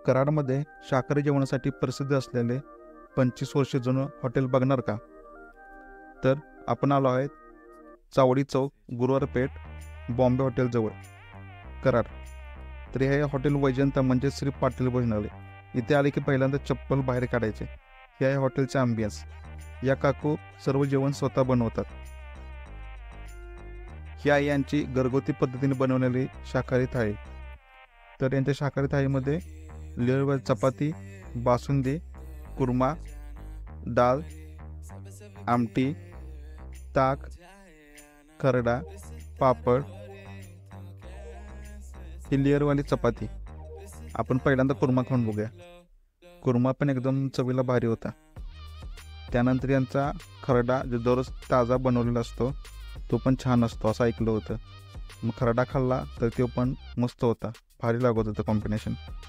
कराडमध्ये शाकाहारी जेवणासाठी प्रसिद्ध असलेले 25 वर्ष जुनं हॉटेल बघणार का? तर आपण आलो आहेत चावडी चौक, गुरुवार पेठ, बॉम्बे हॉटेलजवळ, कराड. तर हे हॉटेल वैजंता म्हणजे श्री पाटील भोजनालय. इथे आले की पहिल्यांदा चप्पल बाहेर काढायचे. हे आहे हॉटेलचे ॲम्बियन्स. या काकू सर्व जेवण स्वतः बनवतात. ही आहे यांची घरगुती पद्धतीने बनवलेली शाकाहारी थाळी. तर यांच्या शाकाहारी थाळीमध्ये लेअरवर चपाती, बासुंदी, कुर्मा, डाळ, आमटी, ताक, खरडा, पापड. ही लेअरवाली चपाती. आपण पहिल्यांदा कुर्मा खाऊन बघूया. कुर्मा पण एकदम चवीला भारी होता. त्यानंतर यांचा खरडा जो दररोज ताजा बनवलेला असतो तो पण छान असतो असं ऐकलं होतं. मग खरडा खाल्ला तर तो पण मस्त होता, भारी लागत होतं कॉम्बिनेशन.